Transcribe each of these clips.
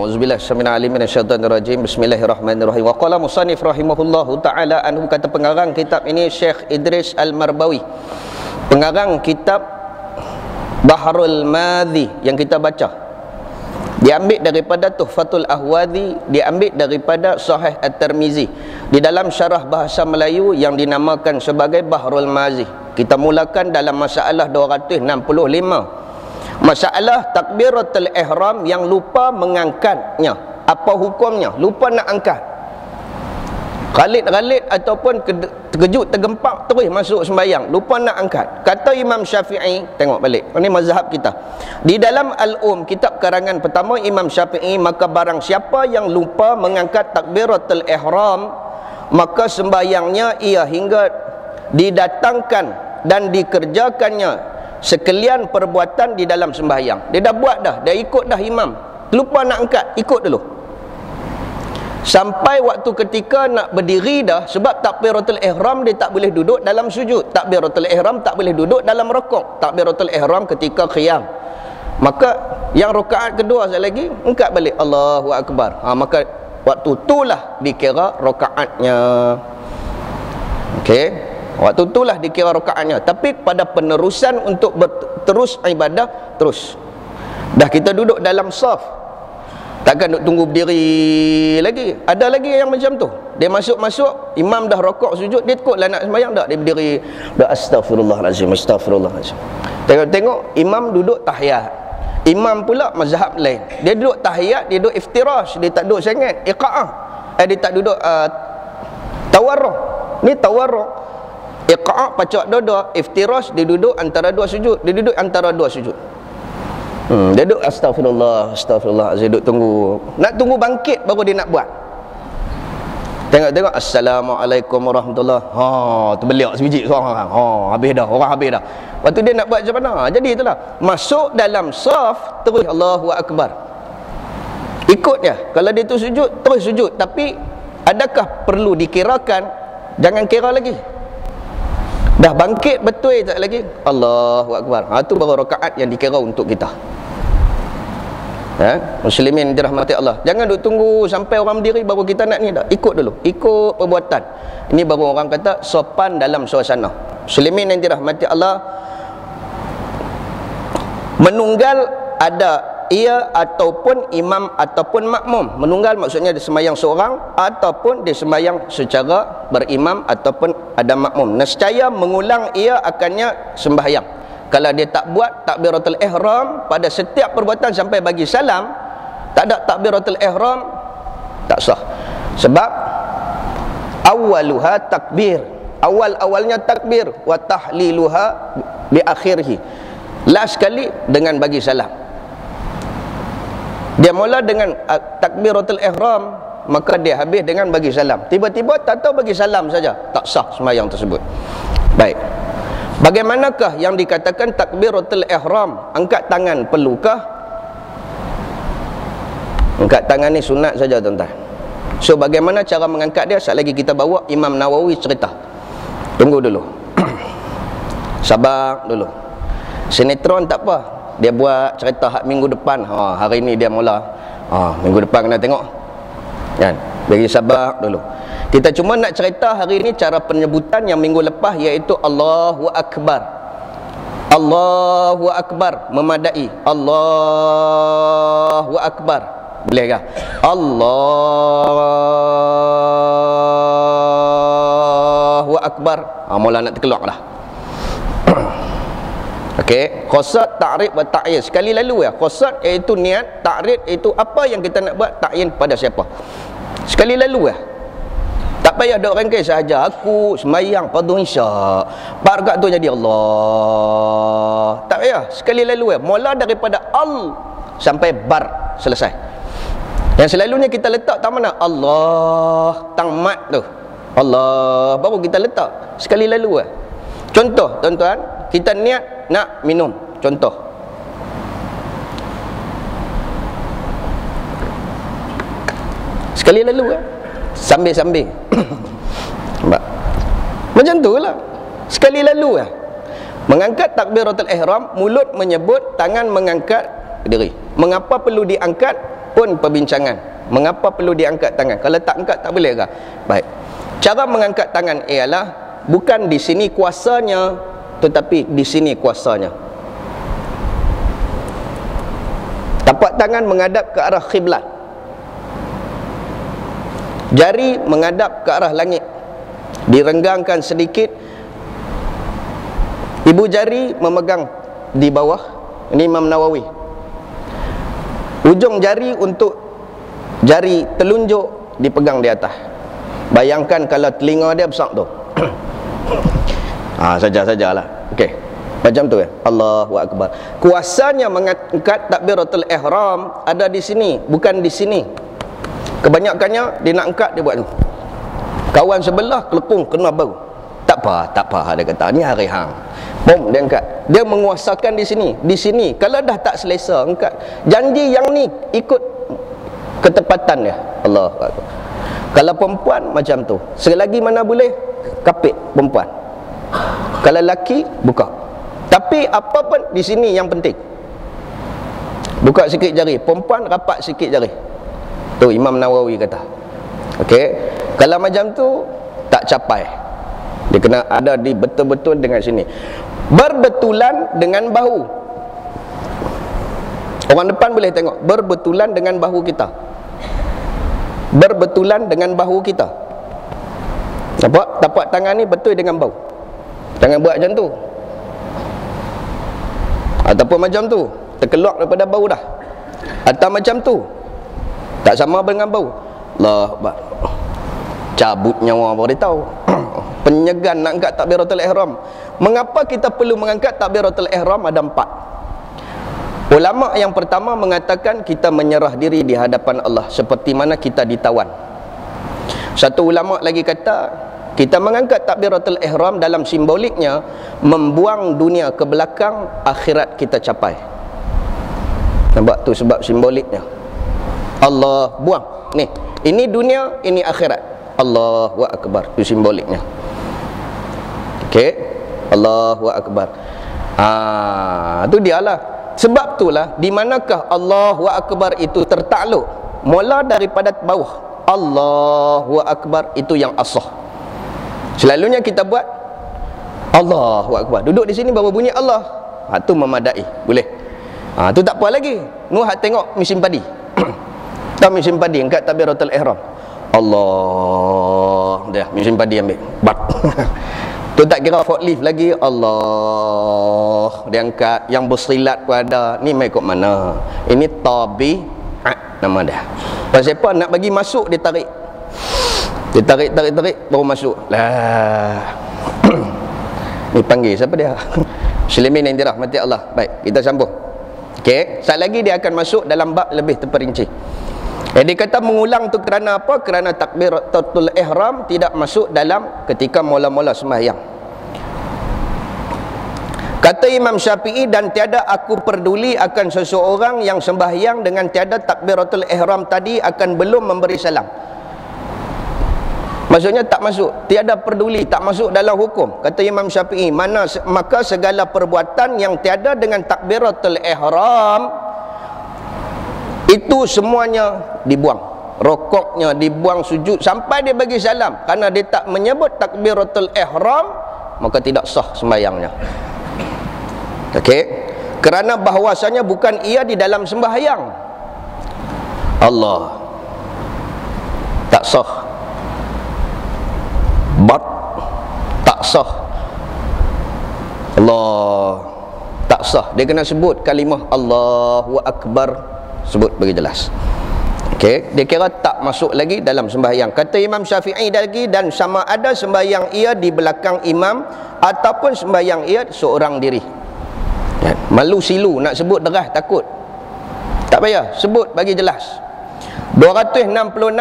A'udzubillahi minasyaitonir alim minasyaitonir rajim. Bismillahirrahmanirrahim. Wa qala musannif rahimahullahu taala anhu, kata pengarang kitab ini Syekh Idris Al-Marbawi, pengarang kitab Bahrul Madhi yang kita baca, diambil daripada Tuhfatul Ahwadhi, diambil daripada Sahih At-Tirmizi, di dalam syarah bahasa Melayu yang dinamakan sebagai Bahrul Madhi. Kita mulakan dalam masalah 265, masalah takbiratul ihram yang lupa mengangkatnya. Apa hukumnya? Lupa nak angkat, galit-galit ataupun terkejut, tergempak, terus masuk sembahyang, lupa nak angkat. Kata Imam Syafi'i, tengok balik, ini mazhab kita. Di dalam Al-Um, kitab karangan pertama Imam Syafi'i, maka barang siapa yang lupa mengangkat takbiratul ihram, maka sembahyangnya ia hingga didatangkan dan dikerjakannya sekalian perbuatan di dalam sembahyang. Dia dah buat dah, dia ikut dah imam, lupa nak angkat, ikut dulu sampai waktu ketika nak berdiri dah. Sebab takbiratul ihram dia tak boleh duduk dalam sujud, takbiratul ihram tak boleh duduk dalam rukuk, takbiratul ihram ketika qiyam. Maka yang rakaat kedua sekali lagi angkat balik, Allahu Akbar. Maka waktu itulah dikira rakaatnya. Okey, waktu itulah dikira rakaatnya. Tapi pada penerusan untuk terus ibadah, terus dah kita duduk dalam saf, takkan duk tunggu berdiri lagi. Ada lagi yang macam tu, dia masuk-masuk, imam dah rokok sujud, dia takutlah nak sembahyang, tak, dia berdiri dah, astagfirullahalazim, astagfirullahalazim. Tengok-tengok imam duduk tahiyat, imam pula mazhab lain, dia duduk tahiyat, dia duduk iftirash, dia tak duduk sangat iqa'ah, dia tak duduk tawarruk. Ni tawarruk, iqa'ah pacak dada, iftirash dia duduk antara dua sujud, dia duduk antara dua sujud. Dia duduk astagfirullah, astagfirullah, dia duduk tunggu, nak tunggu bangkit baru dia nak buat. Tengok-tengok, assalamualaikum warahmatullahi, terbeliak sebiji seorang, habis dah, orang habis dah. Waktu dia nak buat macam mana? Jadi itulah, masuk dalam saf, terus Allahu Akbar, ikut dia. Kalau dia tu sujud, terus sujud. Tapi adakah perlu dikirakan? Jangan kira lagi, dah bangkit betul tak lagi, Allahu Akbar. Itu baru rakaat yang dikira untuk kita. Muslimin dirahmati Allah, jangan duk tunggu sampai orang berdiri baru kita nak ni, dah ikut dulu, ikut perbuatan. Ini baru orang kata sopan dalam suasana. Muslimin yang dirahmati Allah, menunggal ada ia ataupun imam ataupun makmum. Menunggal maksudnya dia sembahyang seorang ataupun dia sembahyang secara berimam ataupun ada makmum. Nescaya mengulang ia akannya sembahyang. Kalau dia tak buat takbiratul ihram pada setiap perbuatan sampai bagi salam, tak ada takbiratul ihram, tak sah. Sebab awaluha takbir, awal-awalnya takbir, wa tahliluha bi akhirih, last sekali dengan bagi salam. Dia mula dengan takbiratul ihram, maka dia habis dengan bagi salam. Tiba-tiba tak tahu bagi salam saja, tak sah sembahyang tersebut. Baik, bagaimanakah yang dikatakan takbiratul ihram? Angkat tangan perlukah? Angkat tangan ni sunat saja tuan-tuan. So bagaimana cara mengangkat dia? Sekali lagi kita bawa Imam Nawawi cerita. Tunggu dulu sabar dulu. Sinetron tak apa, dia buat cerita minggu depan, hari ni dia mula, minggu depan kena tengok kan. Bagi sabar dulu. Kita cuma nak cerita hari ni cara penyebutan yang minggu lepas, iaitu Allahu Akbar. Allahu Akbar memadai, Allahu Akbar, boleh kah? Allahu Akbar, mula nak terkeluar dah. Okey, qasad, ta'rif wa ta'yin. Sekali lalu ya, qasad iaitu niat, ta'rif iaitu apa yang kita nak buat, ta'yin pada siapa. Sekali lalu ya. Tak payah ada orang kata sahaja aku sembahyang fardu isyak, 4 rakaat tu jadi Allah. Tak payah, sekali lalu ya. Mula daripada al sampai bar, selesai. Yang selalunya kita letak tak mana? Allah, tang mat tu, Allah, baru kita letak. Sekali lalu ya. Contoh tuan-tuan, kita niat nak minum, contoh, sekali lalu kan, sambil-sambil macam tu lah, sekali lalu lah. Mengangkat takbiratul ihram, mulut menyebut, tangan mengangkat diri. Mengapa perlu diangkat? pun perbincangan. Mengapa perlu diangkat tangan? Kalau tak angkat tak boleh ke? Baik. Cara mengangkat tangan ialah bukan di sini kuasanya, tetapi di sini kuasanya. Tapak tangan menghadap ke arah khiblat. Jari menghadap ke arah langit. Direnggangkan sedikit. Ibu jari memegang di bawah. Ini Imam Nawawi. Ujung jari untuk jari telunjuk dipegang di atas. Bayangkan kalau telinga dia besar tu. Saja-sajalah. Okey. Macam tu ya. Allahu Akbar. Kuasanya mengangkat takbiratul ihram ada di sini, bukan di sini. Kebanyakannya dia nak angkat dia buat tu. Kawan sebelah kelekung kena bau. Tak apa dia kata. Ni hari hang. Bom dia angkat. Dia menguasakan di sini. Di sini kalau dah tak selesa angkat. Janji yang ni ikut ketepatan dia. Allahu Akbar. Kalau perempuan macam tu. Selagi mana boleh kapit perempuan. Kalau lelaki buka. Tapi apa pun di sini yang penting. Buka sikit jari. Perempuan rapat sikit jari. Tu Imam Nawawi kata. Okey. Kalau macam tu tak capai. Dia kena ada di betul-betul dengan sini. Berbetulan dengan bahu. Orang depan boleh tengok. Berbetulan dengan bahu kita. Berbetulan dengan bahu kita. Nampak? Tapak tangan ni betul dengan bahu. Jangan buat macam tu. Ataupun macam tu, terkeluar daripada bau dah. Atau macam tu, tak sama dengan bau. Allah Akbar. Cabut nyawa baru dia tahu. Penyegan nak angkat takbiratul ihram. Mengapa kita perlu mengangkat takbiratul ihram? Ada 4. Ulama yang pertama mengatakan kita menyerah diri di hadapan Allah seperti mana kita ditawan. Satu ulama lagi kata kita mengangkat takbiratul ihram dalam simboliknya membuang dunia ke belakang, akhirat kita capai. Nampak tu sebab simboliknya. Allah buang. Ni, ini dunia, ini akhirat. Allahu Akbar. Tu simboliknya. Okey. Allahu Akbar. Tu dialah. Sebab itulah di manakah Allahu Akbar itu tertakluk? Mula daripada bawah. Allahu Akbar itu yang asah. Selalunya kita buat Allahu Akbar. Duduk di sini baru bunyi Allah. Tu memadai. Boleh. Tu tak apa lagi. Nuhat tengok musim padi. Tahu musim padi angkat takbiratul ihram. Allah. Dah musim padi ambil. Bat. Tu tak kira forklift lagi. Allah. Dia angkat. Yang bersilat pun ada. Ni mai kok mana? Ini tabi'at nama dia. Pasal apa? Nak bagi masuk dia tarik. Dia tarik baru masuk. Lah. Ni panggil siapa dia? Sulaiman Indirah mati Allah. Baik, kita sambung. Okey, saat lagi dia akan masuk dalam bab lebih terperinci. Dia kata mengulang tu kerana apa? Kerana takbiratul ihram tidak masuk dalam ketika mula-mula sembahyang. Kata Imam Syafi'i, dan tiada aku peduli akan seseorang yang sembahyang dengan tiada takbiratul ihram tadi akan belum memberi salam. Maksudnya tak masuk, tiada peduli, tak masuk dalam hukum. Kata Imam Syafi'i, maka segala perbuatan yang tiada dengan takbiratul ihram itu semuanya dibuang. Rokoknya dibuang, sujud sampai dia bagi salam. Karena dia tak menyebut takbiratul ihram, maka tidak sah sembahyangnya. Okey, kerana bahawasanya bukan ia di dalam sembahyang. Allah tak sah. Tak sah. Allah tak sah. Dia kena sebut kalimah Allahu Akbar, sebut bagi jelas. Okey, dia kira tak masuk lagi dalam sembahyang. Kata Imam Syafi'i lagi, dan sama ada sembahyang ia di belakang imam ataupun sembahyang ia seorang diri. Malu silu nak sebut derah takut. Tak payah, sebut bagi jelas. 266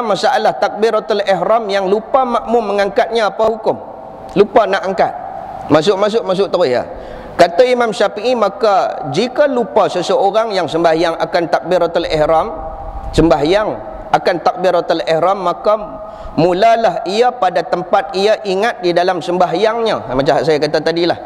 masalah takbiratul ihram yang lupa makmum mengangkatnya, apa hukum? Lupa nak angkat. Masuk terus ya. Kata Imam Syafi'i, maka jika lupa seseorang yang sembahyang akan takbiratul ihram, maka mulalah ia pada tempat ia ingat di dalam sembahyangnya. Macam saya kata tadilah.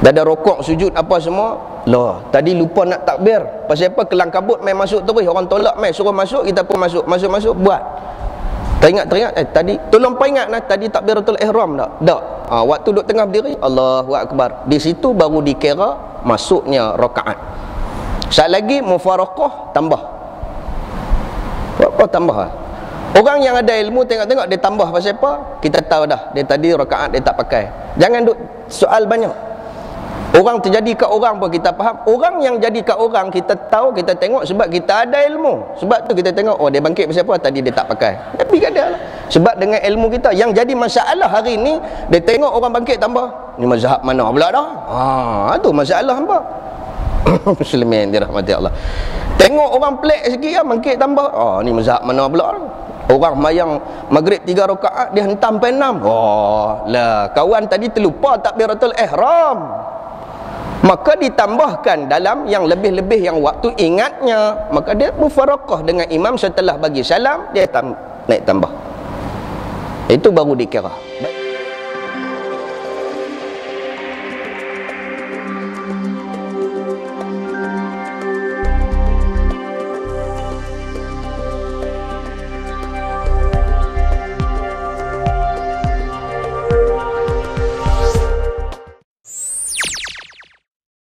Dah ada rokok, sujud apa semua, Loh, tadi lupa nak takbir. Pasal apa? Kelang kabut main masuk terus. Orang tolak main suruh masuk, kita pun masuk. Masuk buat. Teringat tadi tolong peringat lah, tadi takbiratul ihram tak? Tak. Waktu duduk tengah berdiri, Allahu akbar. Di situ baru dikira masuknya rakaat. Sekali lagi mufaraqah tambah. Apa tambah? Orang yang ada ilmu tengok-tengok dia tambah pasal apa? Kita tahu dah. Dia tadi rakaat dia tak pakai. Jangan duk soal banyak. Orang terjadi kat orang pun kita faham. Orang yang jadi kat orang kita tahu, kita tengok sebab kita ada ilmu. Sebab tu kita tengok, oh dia bangkit pasal apa? Tadi dia tak pakai. Tapi kata lah. Sebab dengan ilmu kita yang jadi masalah hari ni, dia tengok orang bangkit tambah. Ni mazhab mana pula dah? Tu masalah hangpa. Muslimin dirahmati Allah. Tengok orang pelik sikit kan bangkit tambah. Ni mazhab mana pula dah? Orang mayang maghrib 3 rakaat dia hentam sampai 6. Lah kawan tadi terlupa takbiratul ihram. Maka ditambahkan dalam yang lebih-lebih yang waktu ingatnya, maka dia mufaraqah dengan imam setelah bagi salam, dia naik tambah. Itu baru dikira.